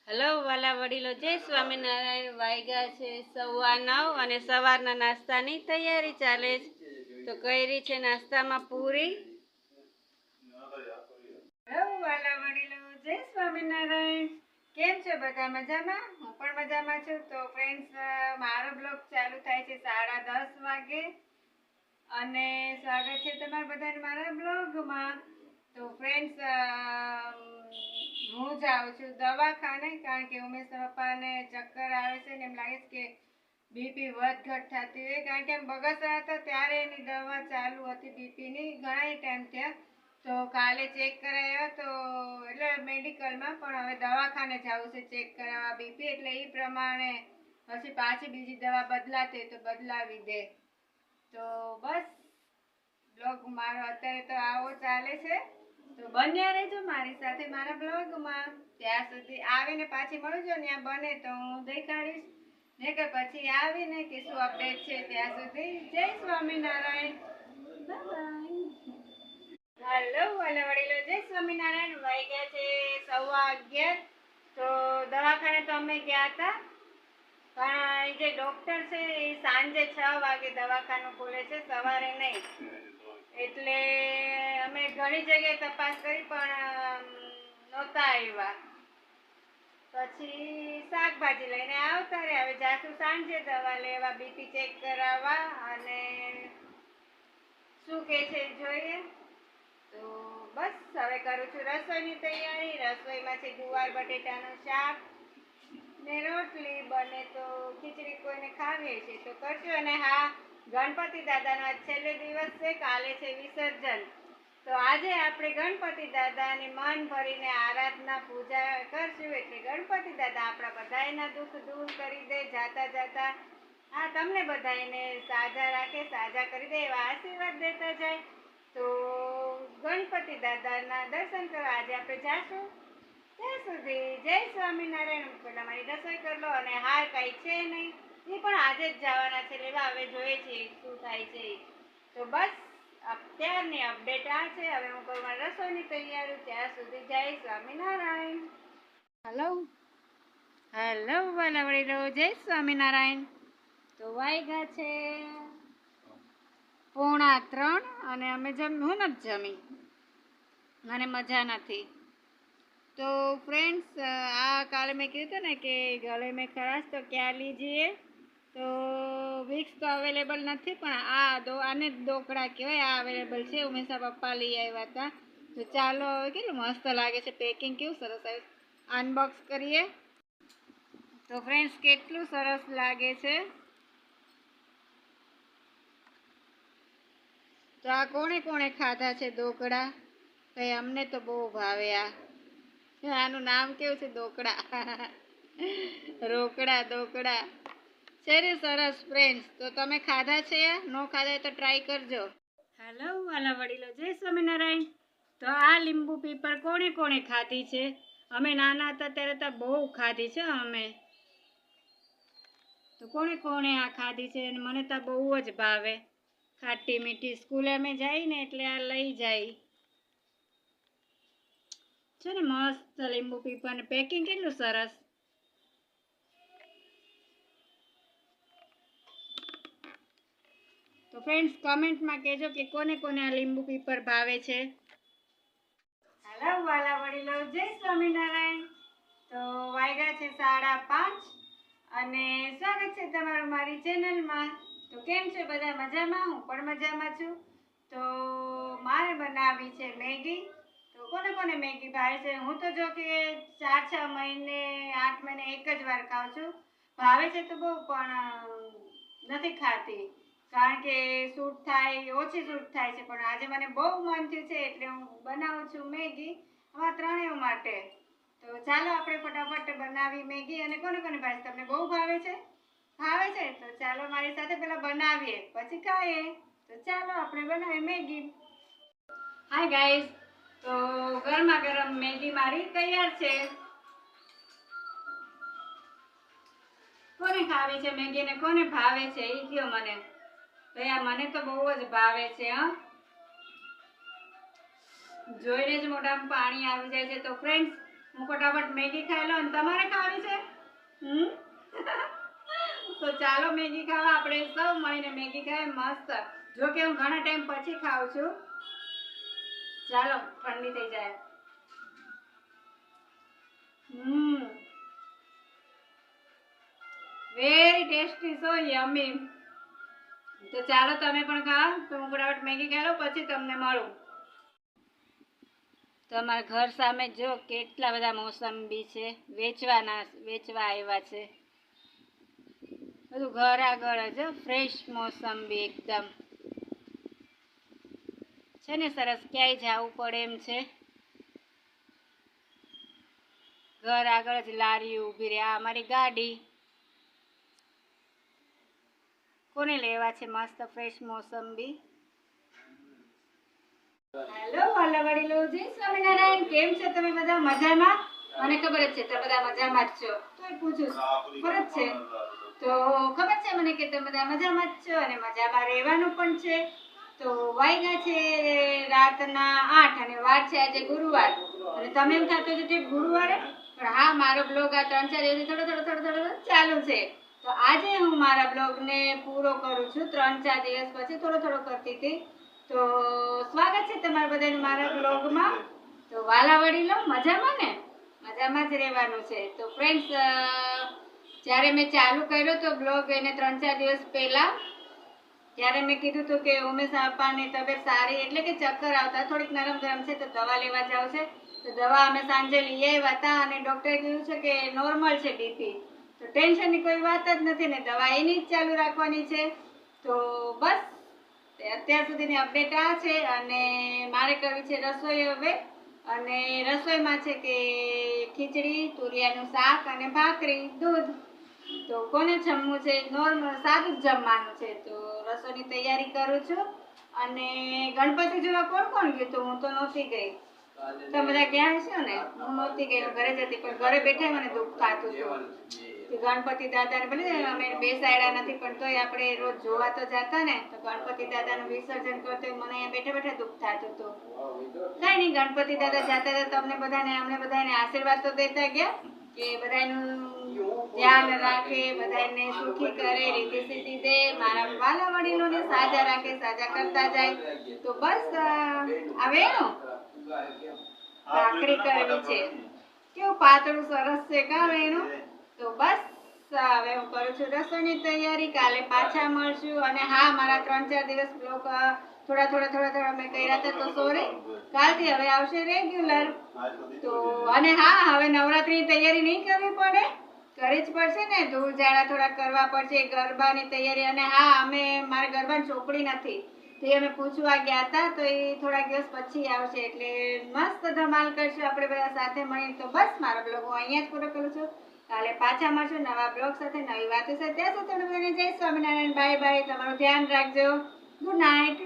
Hello વાલા વડીલો, જય સ્વામિનારાયણ. વાગ્યા છે 9:15 અને સવારના નાસ્તાની તૈયારી ચાલે છે. તો કરી છે નાસ્તામાં પૂરી. હેલો વાલા વડીલો, જય સ્વામિનારાયણ. કેમ છો બધા? મજામાં? હું પણ મજામાં છું. તો ફ્રેન્ડ્સ, મારો બ્લોગ ચાલુ થાય છે 10:30 વાગે અને સ્વાગત છે તમારા બધાને મારા બ્લોગમાં. તો ફ્રેન્ડ્સ, હું જાઉં છું દવાખાને, કારણ કે ઉમેશના પપ્પાને ચક્કર આવે છે ને એમ લાગે છે કે બીપી વધઘટ થતી હોય, કારણ કે બગસરા હતા ત્યારે એની દવા ચાલુ હતી બીપીની ઘણા ટાઈમ થયા. તો કાલે ચેક કરાવ્યા તો એટલે મેડિકલમાં, પણ હવે દવાખાને જવું છે ચેક કરાવવા બીપી, એટલે એ પ્રમાણે પછી પાછી બીજી દવા બદલાતી તો બદલાવી દે. તો બસ બ્લોગ મારો અત્યારે તો આવો ચાલે છે. તો બન્યા રહેજો મારી સાથે મારા બ્લોગમાં. ત્યાં સુધી આવીને પાછી મળજો, ત્યાં બને તો હું દેખાડીશ, ને કે પછી આવીને કે શું અપડેટ છે. ત્યાં સુધી જય સ્વામિનારાયણ. હેલો વાલા વડીલો, જય સ્વામિનારાયણ. વાગ્યા છે 11:15. તો દવાખાને તો અમે ગયા હતા, પણ એ જે ડોક્ટર છે એ સાંજે 6 વાગે દવાખાનું ખોલે છે, સવારે નહીં. એટલે અમે ઘણી જગ્યાએ તપાસ કરી પણ નહોતા આવ્યા. પછી શાકભાજી લઈને આવતા રહ્યા. હવે જાશું સાંજે દવા લેવા, બીપી ચેક કરાવવા, અને શું કે છે જોઈએ. તો બસ હવે કરું છું રસોઈની તૈયારી. રસોઈમાં છે ગુવાર બટેટાનું શાક ને રોટલી. બને તો ખીચડી કોઈને ખાવી છે તો કરજો. અને હા, ગણપતિ દાદાનો આજ છેલ્લો દિવસ છે, કાલે છે વિસર્જન. તો આજે આપણે ગણપતિ દાદાની મન ભરીને આરાધના પૂજા કરશું. એટલે ગણપતિ દાદા આપણા બધાયના દુઃખ દૂર કરી દે, જાતા જાતા હા તમને બધાને સાજા રાખે, સાજા કરી દે, એવા આશીર્વાદ દેતા જાય. તો ગણપતિ દાદાના દર્શન કરવા આજે આપણે જાશું. ત્યાં સુધી જય સ્વામિનારાયણ. પેલા મારી રસોઈ કરી લો. અને હા, કઈ છે નહીં, એ પણ આજે જ જવાના છે લેવા. હવે જોઈએ છીએ શું થાય છે. તો બસ અત્યારની અપડેટ આ છે. હવે હું કરું મારી રસોઈની તૈયારી. ત્યાં સુધી જય સ્વામિનારાયણ. હેલો હેલો વાલા વડીલો, જય સ્વામિનારાયણ. તો વાગ્યા છે 2:45 અને અમે હું નથી જમી, મને મજા નથી. તો ફ્રેન્ડ્સ, આ કાલે મેં કીધું ને કે ગળે મેં ખરાશ, તો ક્યાં લીજીએ. તો વિક્સ તો અવેલેબલ નથી, પણ આને ડોકડા કહેવાય, આ અવેલેબલ છે. ઉમેશા પપ્પા લઈ આવ્યા હતા. તો ચાલો, હવે કેટલું મસ્ત લાગે છે, પેકિંગ કેવું સરસ આવ્યું. અનબોક્સ કરીએ. તો ફ્રેન્ડ્સ, કેટલું સરસ લાગે છે. તો આ કોણે કોણે ખાધા છે ડોકડા? ભાઈ અમને તો બહુ ભાવે. આનું નામ કેવું છે? ડોકડા. રોકડા ડોકડા છે ને, સરસ. ફ્રેન્ડ્સ, તો તમે ખાધા છે? નો ખાધા તો ટ્રાય કરજો. હેલો વાલા વડીલો, જય સ્વામિનારાયણ. તો આ લીંબુ પીપર કોણે કોણે ખાધી છે? અમે નાના હતા ત્યારે તો બહુ ખાધી છે અમે. તો કોણે કોણે આ ખાધી છે? અને મને તો બહુ જ ભાવે, ખાટી મીઠી. સ્કૂલે અમે જઈએ ને એટલે આ લઈ જાય છે ને. મસ્ત લીંબુ પીપર ને પેકિંગ કેટલું સરસ. તો ફ્રેન્ડ્સ, કમેન્ટમાં કહેજો કે કોને કોને આ લીંબુ પીપર ભાવે છે. હેલો વાલા વડીલો, જય સ્વામિનારાયણ. તો વાગ્યા છે 5:30 અને સ્વાગત છે તમારું મારી ચેનલમાં. તો કેમ છે બધા? મજામાં? હું પણ મજામાં છું. તો મારે બનાવી છે મેગી. તો કોને કોને મેગી ભાવે છે? હું તો જો કે 4-6 મહિને 8 મહિને એક જ વાર ખાઉં છું. ભાવે છે તો બહુ, પણ નથી ખાતી, કારણ કે સૂટ થાય, ઓછી સૂટ થાય છે. પણ આજે મને બહુ મન થયું છે એટલે હું બનાવું છું મેગી અમારા ત્રણેય માટે. તો ચાલો આપણે ફટાફટ બનાવી મેગી. અને કોને કોને ભાવે છે? તમને બહુ ભાવે છે? ભાવે છે તો ચાલો મારી સાથે પેલા બનાવીએ, પછી ખાઈએ. તો ચાલો આપણે બનાવીએ મેગી. હાય ગાઈઝ, તો ગરમા ગરમ મેગી મારી તૈયાર છે. કોને ખાવી છે મેગી ને કોને ભાવે છે એ કહો મને. ભૈયા મને તો બહુ જ ભાવે છે. જોઈને જ મોઢામાં પાણી આવી જાય છે. તો ફ્રેન્ડ્સ, હું ફટાફટ મેગી ખાઈ લઉં. અને તમારે ખાવ તો ચાલો મેગી ખાવા, આપણે સૌ મળીને મેગી ખાઈએ મસ્ત. જો કે હું ઘણા ટાઈમ પછી ખાઉં છું. ચાલો ઠંડી થઈ જાય. વેરી ટેસ્ટી, સો યમી. તો ચાલો તમે પણ ખાઓ. તો હું ફટાફટ મેગી ખાઈ લઉં, પછી તમને મળું. તો અમારા ઘર સામે જો કેટલા બધા મોસંબી છે, વેચવા આવ્યા છે. બધું ઘર આગળ જ ફ્રેશ મોસંબી એકદમ છે ને, સરસ. ક્યાંય જવું પડે એમ છે. ઘર આગળ જ લારી ઊભી રહે. આ અમારી ગાડી. કોને લેવા છે મસ્ત ફ્રેશ મોસંબી? હેલો વાલા વડીલો, જય સ્વામિનારાયણ. કેમ છો તમે બધા? મજામાં? મને ખબર જ છે તમે બધા મજામાં જ છો, તોય પૂછું ખબર છે. તો ખબર છે મને કે તમે બધા મજામાં જ છો અને મજામાં રહેવાનું પણ છે. તો વાગ્યા છે રાતના 8 અને વાર છે આજે ગુરુવાર. અને તમે એમ થતો છે ગુરુવારે, પણ હા, મારો બ્લોગ આ 3-4 દિવસથી થોડો ચાલુ છે. તો આજે હું મારા બ્લોગને પૂરો કરું છું. 3-4 દિવસ પછી થોડો કરતી હતી. તો સ્વાગત છે તમારા બધાનું મારા બ્લોગમાં. તો વાલા વડીલો, મજામાં ને? મજામાં જ રહેવાનું છે. તો ફ્રેન્ડ્સ, જ્યારે મેં ચાલુ કર્યો તો બ્લોગ એને 3-4 દિવસ પહેલા, ત્યારે મેં કીધું હતું કે ઉમેશ અપ્પાની તબિયત સારી, એટલે કે ચક્કર આવતા, થોડીક નરમ ગરમ છે, તો દવા લેવા જાવ છે. તો દવા અમે સાંજે લઈ આવ્યા હતા અને ડૉક્ટરે કીધું છે કે નોર્મલ છે બીપી. તો ટેન્શનની કોઈ વાત જ નથી ને, દવા એની જ ચાલુ રાખવાની છે. તો બસ અત્યાર સુધીની અપડેટ આ છે. અને મારે કરવી છે રસોઈ હવે. અને રસોઈમાં છે કે ખીચડી, તુરિયાનું શાક અને ભાખરી, દૂધ. તો કોને જમવું છે? નોર્મલ સાદું જ જમવાનું છે. તો રસોઈની તૈયારી કરું છું. અને ગણપતિ જોવા કોણ ગયું? તો હું તો નહોતી ગઈ. તમે બધા ગયા હશો ને? હું નહોતી ગઈ, હું ઘરે જ હતી. પણ ઘરે બેઠા મને દુઃખ થતું હતું કે ગણપતિ દાદાને ભલે અમે બેસાડ્યા નથી, પણ તોય આપણે રોજ જોવા તો જતા ને. તો ગણપતિ દાદાનું વિસર્જન કરતો મને અહીંયા બેઠા દુઃખ થતું હતું. કઈ નહીં, ગણપતિ દાદા જતા તમને બધાને, અમને બધાને આશીર્વાદ તો દેતા ગયા કે બધાનું ધ્યાન રાખે, બધાને સુખી કરે, રીતિ સીધી દે, મારા વાલા વડીલોને સાજા રાખે, સાજા કરતા જાય. તો બસ આવે એનું ભાખરી કરવી છે. કેવું પાતળું સરસ છે કા વેણું. તો બસ હવે હું કરું છું રસોઈની તૈયારી. કાલે પાછા મળશું. અને હા, મારા 3-4 દિવસ બ્લોગ થોડા મેં કર્યા હતા, તો સોરી. કાલથી હવે આવશે રેગ્યુલર. તો અને હા, હવે નવરાત્રીની તૈયારી નહીં કરવી પડે? કરી જ પડશે ને. ધૂળ ઝાડા થોડા કરવા પડશે, ગરબાની તૈયારી. અને હા, અમે મારે ગરબાની ચોપડી નથી, તે અમે પૂછવા ગયા હતા. તો એ થોડાક દિવસ પછી આવશે, એટલે મસ્ત ધમાલ કરશું આપણે બધા સાથે મળીને. તો બસ મારો બ્લોગ હું અહીંયા જ પૂરો કરું છું. કાલે પાછા મળશું નવા બ્લોગ સાથે, નવી વાતો સાથે. ત્યાં સુધી જય સ્વામિનારાયણ. Bye bye. તમારું ધ્યાન રાખજો. Good night.